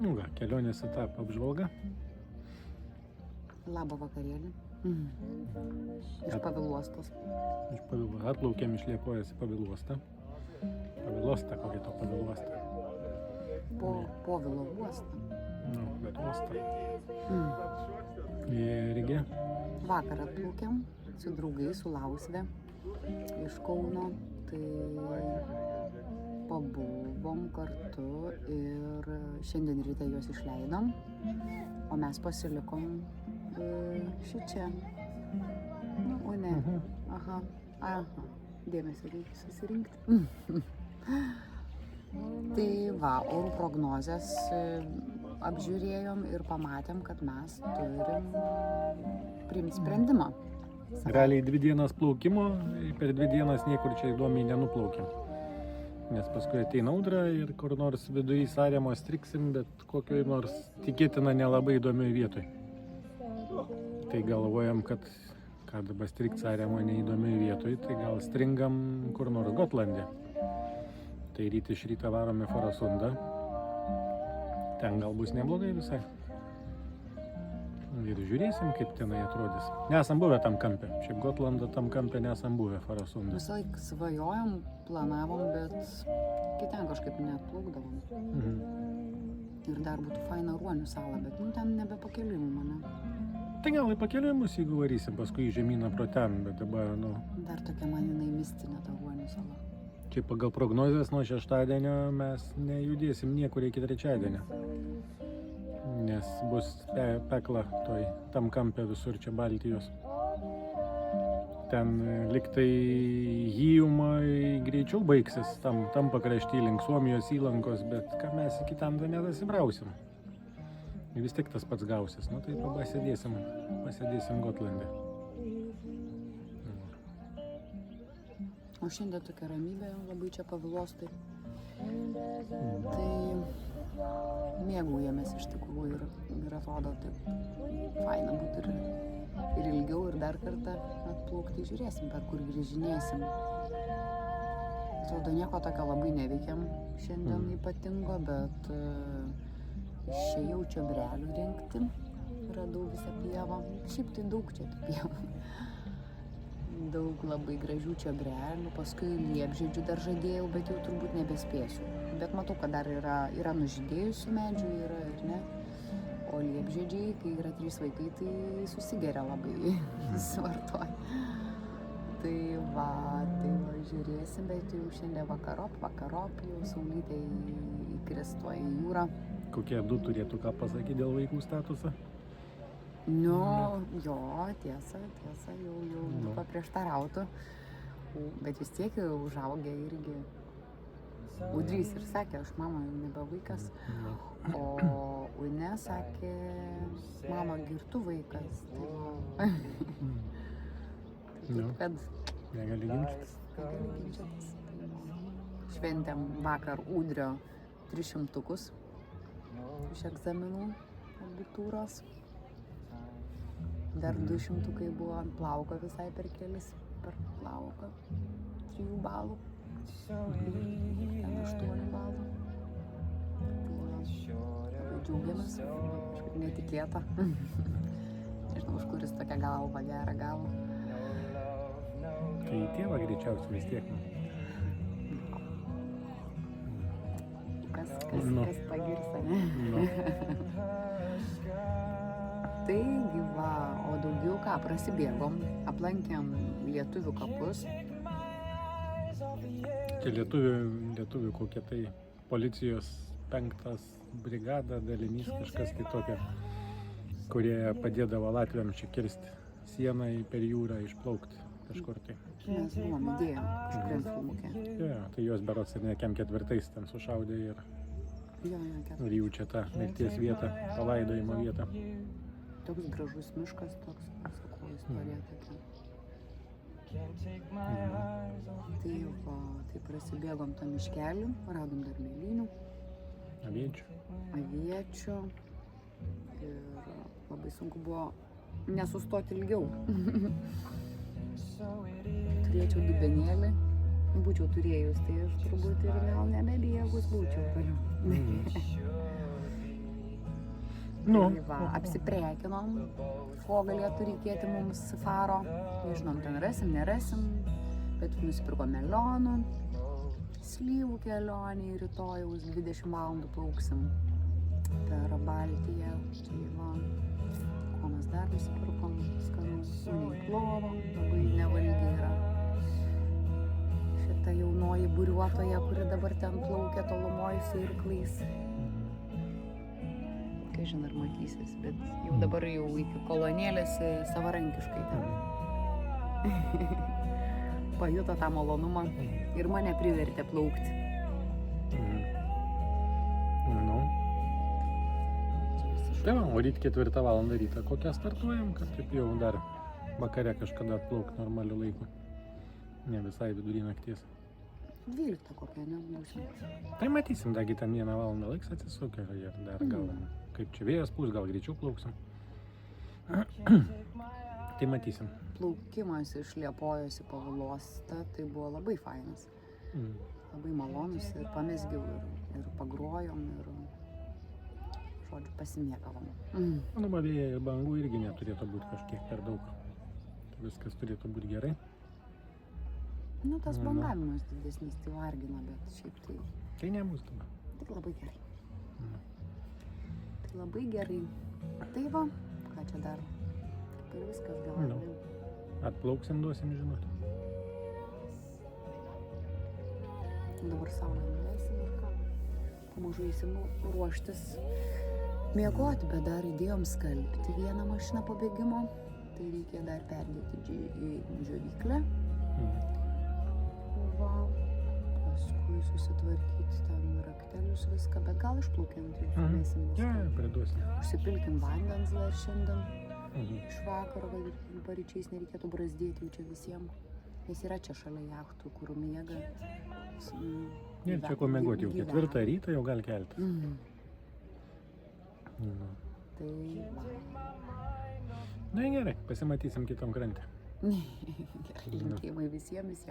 Nu ką, kelionės etapą apžvalga. Labą vakarėlį. Iš Paviluostos. Iš Paviluostą. Atplaukėm iš Liepojos į Paviluostą. Paviluostą, kokia to Paviluostą? Povilo uostą. Nu, bet uostą. Irgi. Vakar atplaukėm su draugais, su Lausve iš Kauno. Tai pabuvom kartu ir šiandien ryte juos išleidom, o mes pasilikom šičia. O ne. Aha. Dėmesį reikia susirinkti. Tai va, orų prognozes apžiūrėjom ir pamatėm, kad mes turim priimti sprendimą. Realiai 2 dienas plaukimo, per 2 dienas niekur čia įdomiai nenuplaukėm. Nes paskui ateina audra ir kur nors viduje Saremos striksim, bet kokioj nors tikėtina nelabai įdomioj vietoj. Tai galvojam, kad dabar strikt Saremo neįdomioj vietoj, tai gal stringam kur nors Gotlande. Tai iš ryto varom į Farasundą. Ten gal bus neblogai visai. Ir žiūrėsim, kaip tenai atrodys. Nesam buvę tam kampe. Šiaip Gotlando tam kampe nesam buvę Farasundą. Visą laiką svajojom, planavom, bet ten kažkaip neatplaukdavom. Ir dar būtų faina Ruonių salą, bet ten nebepakeliui mane. Tai gal pakeliui mus, jeigu varysim paskui žemyną pro ten, bet dabar, Dar tokia man jinai mistinė ta Ruonių sala. Čia pagal prognozes nuo šeštadienio mes nejudėsim niekur iki trečiadienio. Nes bus pekla tam kampe visur čia Baltijos. Ten liktai Hijumai greičiau baigsis, tam pakrašty link Suomijos įlankos, bet ką mes iki ten nedasibrausim. Vis tik tas pats gausis, tai pasėdėsim Gotlande. O šiandien tokia ramybė, labai čia Paviluostai. Tai mėgaujamės iš tikrųjų ir atrodo taip faina būtų ir ilgiau ir dar kartą atplaukti, žiūrėsim, per kur grįžinėsim. Atrodo, nieko tokio labai neveikiam šiandien ypatingo, bet išėjau čiobrelių rinkti, radau visą pievą. Šiaip tai daug čia tų pievų. Daug labai gražių čiobrelių, paskui liepžiedžių dar žadėjau, bet jau turbūt nebespėsiu. Bet matau, kad dar yra nužydėjusių medžių, yra ir ne. O liepžiedžiai, kai yra 3 vaikai, tai susigeria labai svartoj. Tai va, žiūrėsim, bet jau šiandien vakarop, jau saulytė įkris tuo į jūrą. Kokie 2 turėtų ką pasakyti dėl vaikų statuso? Jo, tiesa, jau paprieštarautų, bet vis tiek užaugę irgi. Udrys ir sakė, aš mama jau nebe vaikas, o Une sakė, mama girtų vaikas. Taip kad negali ginčytis. Šventėm vakar Udrio 300 iš egzaminų abitūros. Dar 200 buvo ant plauko visai per plauką. 3 balų. Ten 8 balų. Labai džiaugiamės. Kažkaip netikėta. Nežinau, iš kuris tokia galva, gerą galvą. Tai tėvą greičiausiai vis tiek. Kas pagirs, ne? Taigi va, o daugiau ką, prasibėgom, aplankėm lietuvių kapus. Čia lietuvių kokia tai policijos 5 brigada, dalinys, kažkas kitokia, kurie padėdavo latviam čia kirsti sieną per jūrą, išplaukti kažkur tai. Mes buvom idėjom kažkuriam filmukė. Tai juos berods ir nekiam 4 ten sušaudė ir jų čia tą mirties vietą, palaidojimo vietą. Toks gražus miškas, toks, sakau, istorija tokia. Tai prasibėgom tą miškelį, radom dar mėlynių. Aviečių. Ir labai sunku buvo nesustoti ilgiau. Turėčiau dubenėlį, būčiau turėjus, tai aš turbūt ir gal nebebėgus būčiau toliau. Nu. Tai va, apsiprekinom, ko galėtų reikėti mums faro. Nežinom, ten rasim, nerasim, bet nusipirkom melionų, slyvų kelionį, rytojaus 20 valandų plauksim per Baltiją. Tai va, ko mes dar nusipirkom, skanu plovo, labai nevalgi yra. Šita jaunoji buriuotoja, kuri dabar ten plaukia tolumoj su irklais. Kai žinai, ar matysis, bet jau dabar jau iki kolonėlės savarankiškai ten. Pajuto tą malonumą ir mane privertė plaukti. Nu. Tai va, o ryt 4 valandą rytą kokią startuojam, kad taip jau dar vakare kažkada atplauk normaliu laiku. Ne visai vidury nakties. 12 kokia, ne, būsim. Tai matysim, dagi ten 1 valandą laiks atsisukę ir dar gal, kaip čia vėjas pūs, gal greičiau plauksim. Tai matysim. Plaukimas iš Liepojos į Pavilostą, tai buvo labai fainas. Labai malonus ir pamesgiau ir pagrojom ir, žodžiu, pasimėgavom. Nu, vėjai ir bangų irgi neturėtų būti kažkiek per daug. Viskas turėtų būti gerai. Nu, tas bangavimas didesnis tai vargina, bet šiaip tai... Tai nebus tada. Tai labai gerai. Tai labai gerai. Tai va, ką čia dar? Kaip ir viskas gal. Atplauksim, duosim žinoti. Dabar saulę nuleisim ir ką? Pamažu eisim ruoštis miegoti, bet dar įdėjom skalbti vieną mašiną po bėgimo. Tai reikia dar perdėti į džiovyklę. Va, paskui susitvarkyti ten raktelius viską, bet gal išplaukiant jau sumėsim viską. Ja, priduosim. Užsipilkim vandens dar šiandien. Iš vakaro, kad paryčiais nereikėtų brazdėti jau čia visiems. Nes yra čia šalia jachtų, kur miega. Ir čia ko miegoti jau 4 ryto jau gali keltis. Tai va. Na gerai, pasimatysim kitam krante. Gerai, linkėjimai visiems.